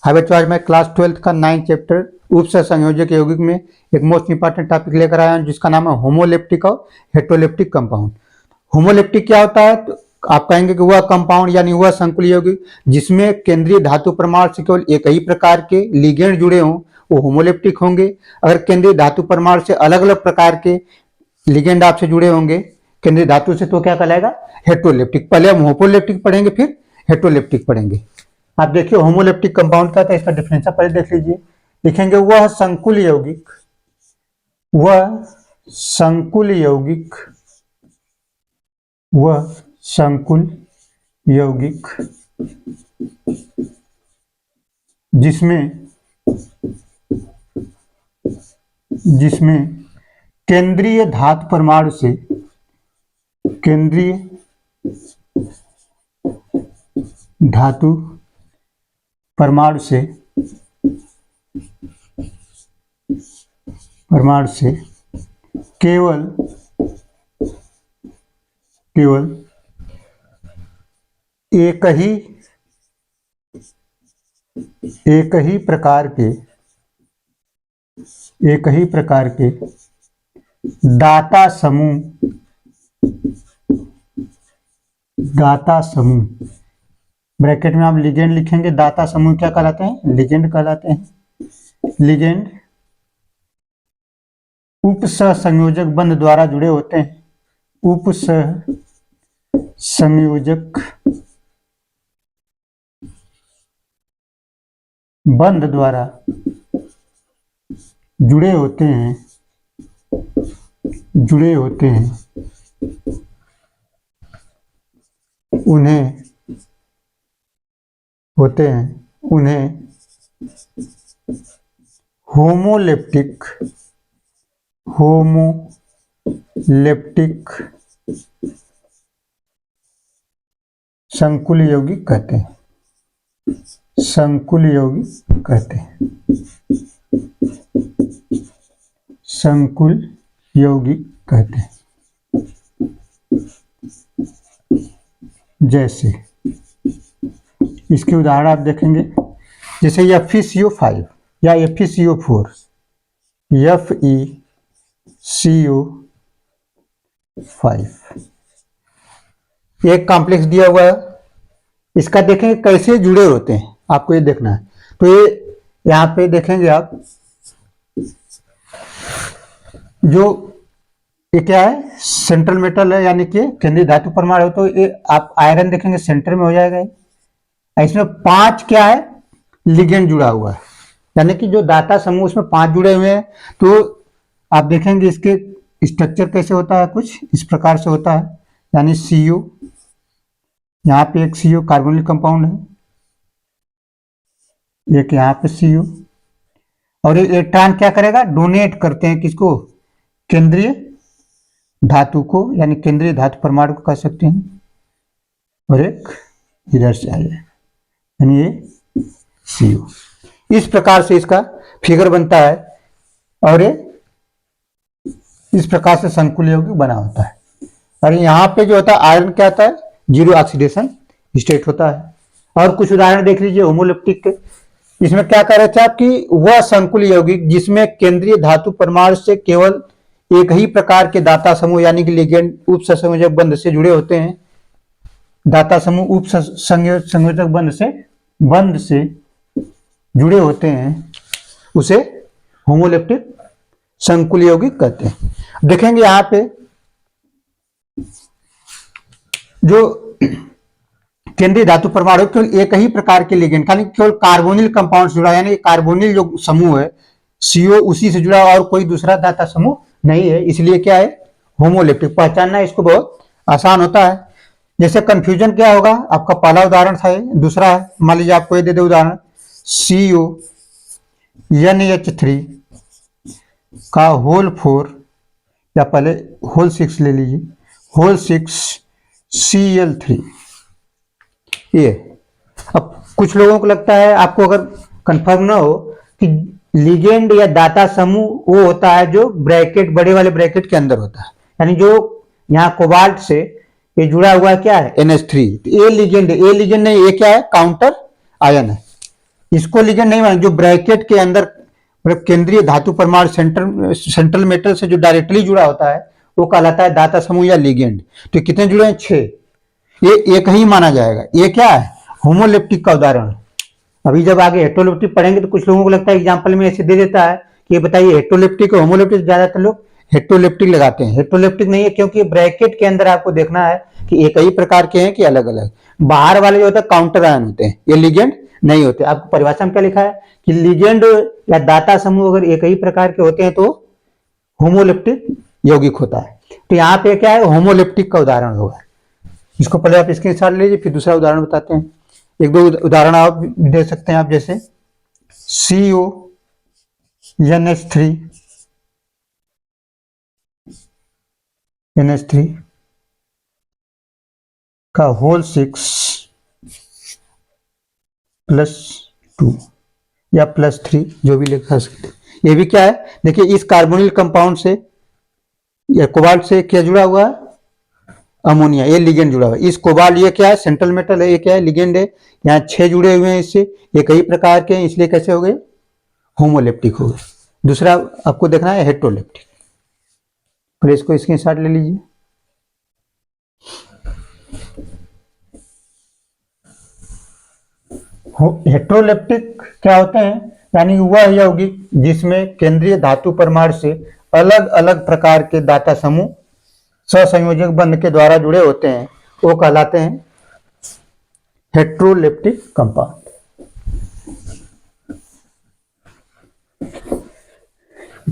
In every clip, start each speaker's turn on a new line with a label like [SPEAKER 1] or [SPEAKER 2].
[SPEAKER 1] हाय बच्चों, आज मैं क्लास 12th का 9th चैप्टर उप संयोजक यौगिक में एक मोस्ट इंपॉर्टेंट टॉपिक लेकर आया हूं जिसका नाम है होमोलेप्टिक और हेटेरोलेप्टिक कंपाउंड। होमोलेप्टिक क्या होता है? तो आप कहेंगे कि वह कंपाउंड यानी वह संकुल यौगिक जिसमें केंद्रीय धातु परमाणु से केवल एक ही प्रकार के लिगेंड जुड़े हों वो होमोलेप्टिक होंगे। अगर केंद्रीय धातु परमाणु से अलग अलग प्रकार के लिगेंड आपसे जुड़े होंगे केंद्रीय धातु से तो क्या कहलाएगा? हेटेरोलेप्टिक। पहले हम होमोलेप्टिक पढ़ेंगे फिर हेटेरोलेप्टिक पढ़ेंगे। आप देखिए होमोलेप्टिक कंपाउंड का था, इसका डिफरेंशियल पहले देख लीजिए। लिखेंगे वह संकुल यौगिक, वह संकुल यौगिक, वह संकुल यौगिक जिसमें केंद्रीय धातु परमाणु से केंद्रीय धातु परमाणु से केवल एक ही प्रकार के दाता समूह ब्रैकेट में आप लिगेंड लिखेंगे। दाता समूह क्या कहलाते हैं? लिगेंड कहलाते हैं। लिगेंड उप संयोजक बंध द्वारा जुड़े होते हैं। उप संयोजक बंध द्वारा जुड़े होते हैं उन्हें होमोलेप्टिक संकुल यौगिक कहते हैं। संकुल यौगिक कहते हैं। जैसे इसके उदाहरण आप देखेंगे, जैसे FeCO5 या FeCO4, FeCO5 एक कॉम्प्लेक्स दिया हुआ है। इसका देखेंगे कैसे जुड़े होते हैं, आपको ये देखना है। तो ये यहाँ पे देखेंगे आप, जो ये क्या है? सेंट्रल मेटल है, यानी कि केंद्रीय धातु परमाणु है। तो ये आप आयरन देखेंगे सेंटर में हो जाएगा। इसमें 5 क्या है? लिगेंड जुड़ा हुआ है, यानी कि जो दाता समूह उसमें 5 जुड़े हुए हैं। तो आप देखेंगे इसके स्ट्रक्चर कैसे होता है, कुछ इस प्रकार से होता है। यानी CO, यहाँ पे एक CO कार्बोनिल कंपाउंड है, एक यहाँ पे CO, और ये इलेक्ट्रॉन क्या करेगा? डोनेट करते हैं किसको? केंद्रीय धातु को, यानी केंद्रीय धातु परमाणु को कह सकते हैं। और एक इधर से आ जाए, यानी ये CO। इस प्रकार से इसका फिगर बनता है और ये इस प्रकार से संकुल यौगिक बना होता है। और यहाँ पे जो होता है आयरन क्या होता है? जीरो ऑक्सीडेशन स्टेट होता है। और कुछ उदाहरण देख लीजिए होमोलेप्टिक के। इसमें क्या कह रहे थे आप कि वह संकुल यौगिक जिसमें केंद्रीय धातु परमाणु से केवल एक ही प्रकार के दाता समूह यानी कि लिगेंड उप संयोजक बंध से जुड़े होते हैं। दाता समूह उप संयोजक बंध से जुड़े होते हैं, उसे होमोलेप्टिक संकुल यौगिक कहते हैं। देखेंगे यहाँ पे जो केंद्रीय धातु परमाणु केवल एक ही प्रकार के लिगेंड, केवल कार्बोनिल कंपाउंड से जुड़ा, यानी कार्बोनिल जो समूह है CO उसी से जुड़ा और कोई दूसरा दाता समूह नहीं है, इसलिए क्या है? होमोलेप्टिक। पहचानना इसको बहुत आसान होता है। जैसे कंफ्यूजन क्या होगा? आपका पहला उदाहरण था, दूसरा है। मान लीजिए आपको ये दे दे उदाहरण, CONH3 का होल 4 या पहले होल 6 ले लीजिए, होल 6Cl3। ये अब कुछ लोगों को लगता है, आपको अगर कंफर्म ना हो, कि लिगेंड या दाता समूह वो होता है जो ब्रैकेट, बड़े वाले ब्रैकेट के अंदर होता है, यानी जो यहाँ कोबाल्ट से ये जुड़ा हुआ क्या है? NH3। तो ये लिगेंड नहीं, ये क्या है? काउंटर आयन है। इसको लिगेंड नहीं मानेंगे। जो ब्रैकेट के अंदर मतलब केंद्रीय धातु परमाणु सेंट्रल मेटल से जो डायरेक्टली जुड़ा होता है वो कहलाता है दाता समूह या लिगेंड। तो कितने जुड़े हैं? 6। ये एक ही माना जाएगा। ये क्या है? होमोलेप्टिक का उदाहरण। अभी जब आगे हेट्रोलेप्टिक पढ़ेंगे तो कुछ लोगों को लगता है एग्जाम्पल में ऐसे दे देता है कि ये बताइए हेट्रोलेप्टिक और होमोलेप्टिक। ज्यादातर लोग हेट्रोलेप्टिक लगाते हैं। हेट्रोलेप्टिक नहीं है क्योंकि ब्रैकेट के अंदर आपको देखना है कि एक ही प्रकार के हैं कि अलग अलग। बाहर वाले जो होते हैं काउंटर आयन होते हैं, ये लिगेंड नहीं होते। आपको परिभाषा में क्या लिखा है कि लिगेंड या दाता समूह अगर एक ही प्रकार के होते हैं तो होमोलेप्टिक यौगिक होता है। तो यहाँ पे क्या है? होमोलेप्टिक का उदाहरण होगा। इसको पहले आप स्क्रीनशॉट लीजिए, फिर दूसरा उदाहरण बताते हैं। एक दो उदाहरण आप दे सकते हैं आप, जैसे CONH3 NH3 का होल 6+2 या +3 जो भी लिखा सकते हैं। ये भी क्या है? देखिए इस कार्बोनिल कंपाउंड से या कोबाल्ट से क्या जुड़ा हुआ है? अमोनिया। ये लिगेंड जुड़ा हुआ है। इस कोबाल्ट ये क्या है? सेंट्रल मेटल है। ये क्या है? लिगेंड है। यहाँ 6 जुड़े हुए हैं इससे, ये कई प्रकार के हैं, इसलिए कैसे हो गए? होमोलेप्टिक हो गए। दूसरा आपको देखना है हेट्रोलेप्टिक। फिर इसको स्क्रीनशॉट ले लीजिए। हेट्रोलेप्टिक क्या होते हैं? यानी वह यौगिक जिसमें केंद्रीय धातु परमाणु से अलग अलग प्रकार के दाता समूह सहसंयोजक बंध के द्वारा जुड़े होते हैं, वो कहलाते हैं हेट्रोलेप्टिक कंपाउंड।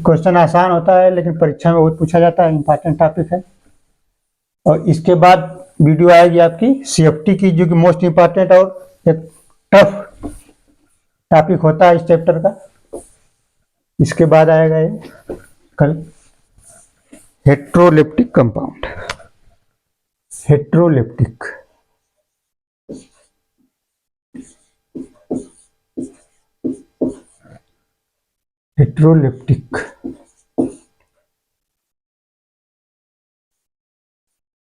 [SPEAKER 1] क्वेश्चन आसान होता है लेकिन परीक्षा में बहुत पूछा जाता है, इंपॉर्टेंट टॉपिक है। और इसके बाद वीडियो आएगी आपकी CFT की, जो कि मोस्ट इंपॉर्टेंट और एक टफ टॉपिक होता है इस चैप्टर का। इसके बाद आएगा ये कल हेट्रोलेप्टिक कंपाउंड। हेट्रोलेप्टिक हेट्रोलेप्टिक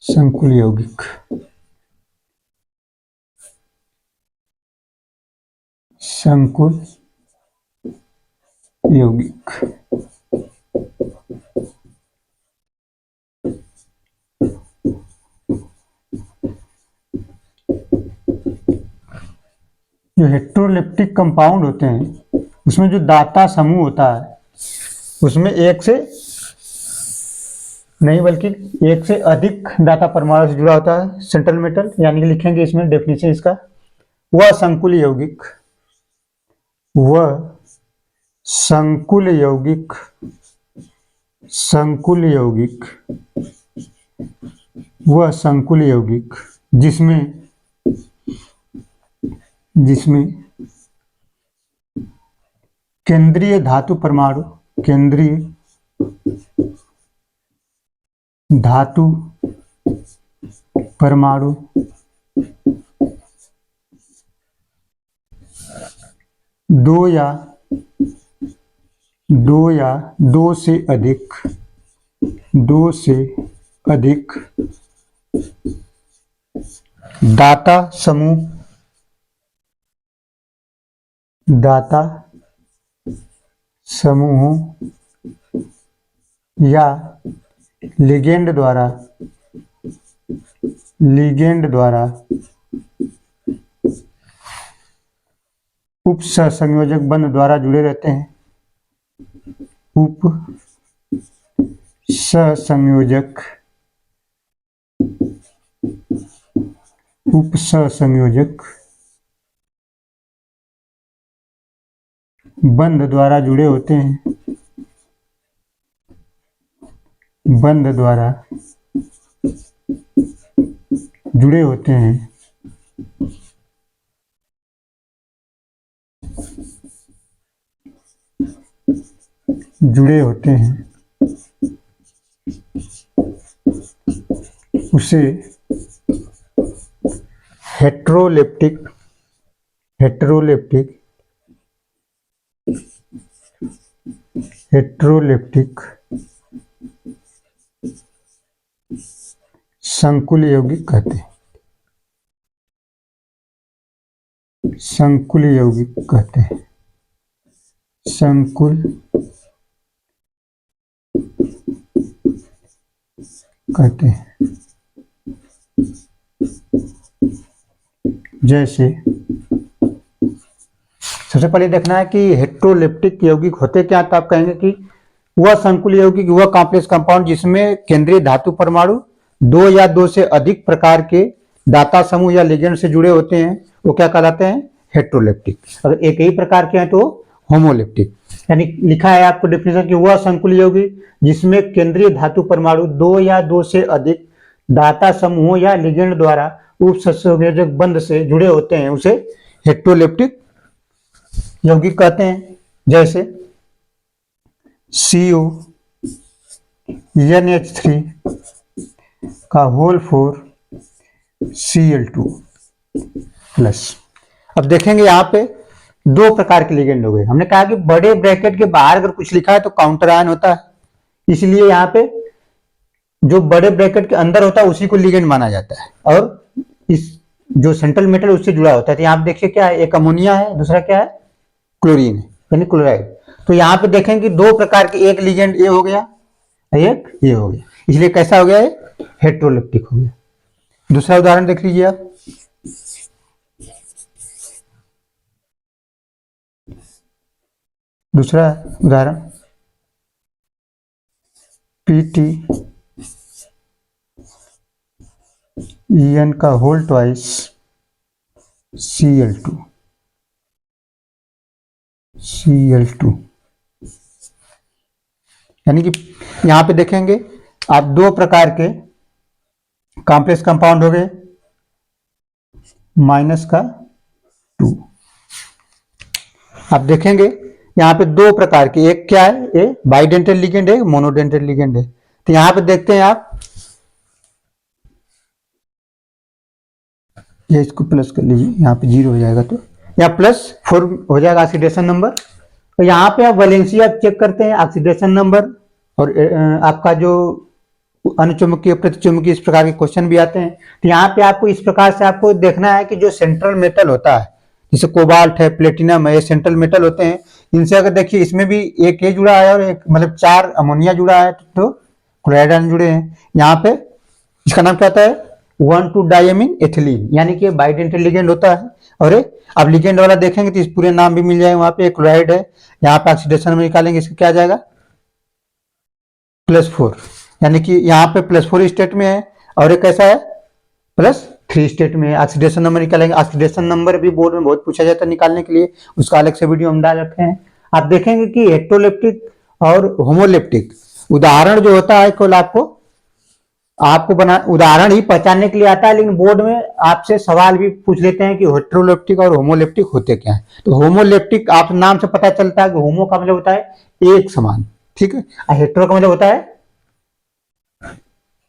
[SPEAKER 1] संकुल यौगिक। संकुल यौगिक जो हेट्रोलेप्टिक कंपाउंड होते हैं उसमें जो दाता समूह होता है उसमें एक से नहीं बल्कि एक से अधिक दाता परमाणु से जुड़ा होता है सेंट्रल मेटल। यानी कि लिखेंगे इसमें डेफिनेशन इसका, वह संकुल यौगिक, वह संकुल यौगिक, संकुल यौगिक, वह संकुल यौगिक जिसमें केंद्रीय धातु परमाणु, केंद्रीय धातु परमाणु दो या दो से अधिक दाता समूहों या लिगेंड द्वारा उप सहसंयोजक बंध द्वारा जुड़े रहते हैं। उप सहसंयोजक बंध द्वारा जुड़े होते हैं। बंध द्वारा जुड़े होते हैं। उसे हेट्रोलेप्टिक संकुल यौगिक कहते हैं। संकुल यौगिक कहते हैं, संकुल कहते हैं। जैसे सबसे पहले देखना है कि हेट्रोलेप्टिक यौगिक होते क्या, तो आप कहेंगे कि वह संकुल यौगिक, वह कॉम्प्लेक्स कंपाउंड जिसमें केंद्रीय धातु परमाणु दो या दो से अधिक प्रकार के दाता समूह या लिगेंड से जुड़े होते हैं, वो क्या कहलाते हैं, हेट्रोलेप्टिक। अगर एक ही प्रकार के हैं तो होमोलेप्टिक। यानी लिखा है आपको डेफिनेशन कि वह संकुल यौगिक जिसमें केंद्रीय धातु परमाणु दो या दो से अधिक दाता समूहों या लिगेंड द्वारा उप संयोजक बंध से जुड़े होते हैं उसे हेट्रोलेप्टिक यौगिक कहते हैं। जैसे CO NH3 का होल 4 Cl2 प्लस। अब देखेंगे यहाँ पे दो प्रकार के लिगेंड हो गए। हमने कहा कि बड़े ब्रैकेट के बाहर अगर कुछ लिखा है तो काउंटर आयन होता है, इसलिए यहाँ पे जो बड़े ब्रैकेट के अंदर होता है उसी को लिगेंड माना जाता है, और इस जो सेंट्रल मेटल उससे जुड़ा होता है। तो यहाँ पे देखिए क्या है, एक अमोनिया है, दूसरा क्या है, क्लोरीन है, यानी क्लोराइड। तो यहाँ पे देखेंगे दो प्रकार के, एक लिगेंड ए हो गया, एक ये हो गया, इसलिए कैसा हो गया, हेट्रोलेप्टिक हो गया। दूसरा उदाहरण देख लीजिए आप, दूसरा उदाहरण PtEn का होल ट्वाइस Cl2 यानी कि यहां पे देखेंगे आप दो प्रकार के कॉम्प्लेक्स कंपाउंड हो गए, -2। आप देखेंगे यहाँ पे दो प्रकार के, एक क्या है, ये बाइडेंटल लिगेंड है, मोनोडेंटल लिगेंड है। तो यहाँ पे देखते हैं आप, ये इसको प्लस कर लीजिए, यहाँ पे 0 हो जाएगा, तो यहाँ +4 हो जाएगा ऑक्सीडेशन नंबर। तो यहाँ पे आप वैलेंसी आप चेक करते हैं, ऑक्सीडेशन नंबर, और आपका जो अनुचुंबकीय प्रतिचुंबकीय इस प्रकार के क्वेश्चन भी आते हैं। तो यहाँ पे आपको इस प्रकार से आपको देखना है कि जो सेंट्रल मेटल होता है, जैसे कोबाल्ट है, प्लेटिनम है, ये सेंट्रल मेटल होते हैं। इनसे अगर देखिए इसमें भी एक ये जुड़ा है और एक मतलब 4 अमोनिया जुड़ा है, तो क्लोराइड आयन जुड़े हैं। यहाँ पे इसका नाम क्या होता है, 1,2-डायमीन एथिलीन, यानी कि बाइडेंटल लिगेंड होता है। और अब लिगेंड वाला देखेंगे तो इस पूरे नाम भी मिल जाएगा, वहां पे क्लोराइड है। यहाँ पे ऑक्सीडेशन में निकालेंगे, इसका क्या आ जाएगा, +4, यानी कि यहाँ पे +4 स्टेट में है, और एक कैसा है, +3 स्टेट में है। ऑक्सीडेशन नंबर निकालेंगे, ऑक्सीडेशन नंबर भी बोर्ड में बहुत पूछा जाता है निकालने के लिए, उसका अलग से वीडियो हम डाल रखे हैं। आप देखेंगे कि हेट्रोलेप्टिक और होमोलेप्टिक उदाहरण जो होता है केवल आपको बना उदाहरण ही पहचानने के लिए आता है, लेकिन बोर्ड में आपसे सवाल भी पूछ लेते हैं कि हेट्रोलेप्टिक और होमोलेप्टिक होते क्या है। तो होमोलेप्टिक आप नाम से पता चलता है कि होमो का मतलब होता है एक समान, ठीक है, और हेट्रो का मतलब होता है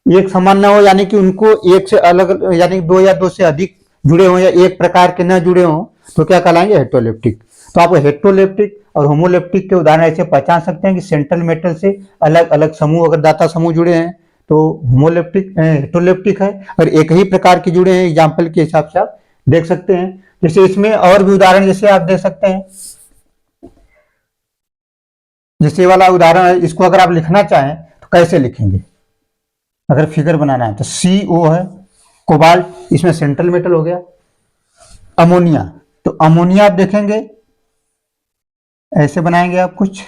[SPEAKER 1] एक समान ना हो, यानी कि उनको एक से अलग, यानी दो या दो से अधिक जुड़े हो या एक प्रकार के न जुड़े हो, तो क्या कहलाएंगे, हेट्रोलेप्टिक। तो आप हेट्रोलेप्टिक और होमोलेप्टिक के उदाहरण ऐसे पहचान सकते हैं कि सेंट्रल मेटल से अलग अलग समूह, अगर दाता समूह जुड़े हैं तो होमोलेप्टिक हेट्रोलेप्टिक है, और एक ही प्रकार के जुड़े हैं एग्जाम्पल के हिसाब से आप देख सकते हैं। जैसे इसमें और भी उदाहरण जैसे आप देख सकते हैं, जैसे वाला उदाहरण है, इसको अगर आप लिखना चाहें तो कैसे लिखेंगे, अगर फिगर बनाना है तो CO है, कोबाल्ट, इसमें सेंट्रल मेटल हो गया, अमोनिया, तो अमोनिया आप देखेंगे ऐसे बनाएंगे आप कुछ,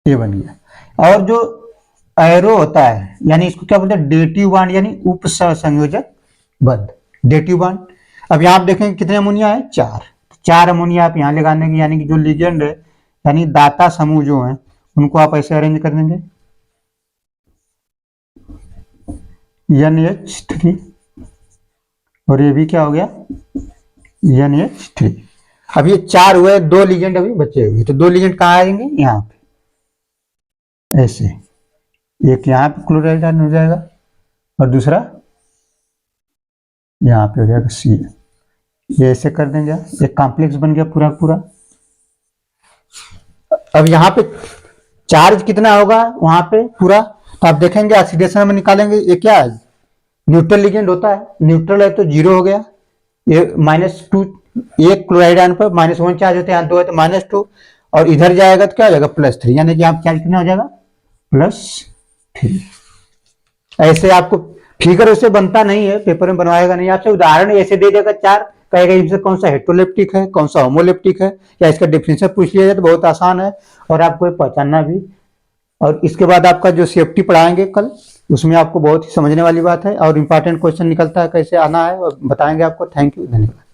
[SPEAKER 1] ये बन गया। और जो एरो होता है, यानी इसको क्या बोलते हैं, डेटिव बॉन्ड, यानी उप संयोजक बंध, डेटिव बॉन्ड। अब यहाँ आप देखेंगे कितने अमोनिया है, 4 अमोनिया आप यहाँ लगाने के, यानी कि जो लिगेंड है, यानी दाता समूह जो है, उनको आप ऐसे अरेंज कर देंगे, NH3, और ये भी क्या हो गया, NH3। अब ये 4 हुए, 2 लिगेंड अभी बचे हुए, तो 2 लिगेंड कहाँ आएंगे, यहाँ पे ऐसे, एक यहाँ पे क्लोराइड आयन हो जाएगा और दूसरा यहाँ पे हो जाएगा C। ये ऐसे कर देंगे, एक कॉम्प्लेक्स बन गया पूरा पूरा। अब यहाँ पे चार्ज कितना होगा वहां पे पूरा, तो आप देखेंगे ऑक्सीडेशन में निकालेंगे, ये क्या है, न्यूट्रल लिगेंड होता है, न्यूट्रल है तो 0 हो गया, ये -2, एक क्लोराइड आयन पर -1 चार्ज होते हैं, यहाँ 2 है तो -2, और इधर जाएगा तो क्या हो जाएगा +3, यानी कि आप चार्ज कितना हो जाएगा +3। ऐसे आपको फिगर उससे बनता नहीं है, पेपर में बनवाएगा नहीं, आपसे उदाहरण ऐसे दे देगा 4, कहेगा इनसे कौन सा हेटेरोलेप्टिक है, कौन सा होमोलेप्टिक है, या इसका डिफिनेशन पूछ लिया जाए तो बहुत आसान है और आपको पहचानना भी। और इसके बाद आपका जो सेफ्टी पढ़ाएंगे कल, उसमें आपको बहुत ही समझने वाली बात है और इंपॉर्टेंट क्वेश्चन निकलता है कैसे आना है और बताएंगे आपको। थैंक यू, धन्यवाद।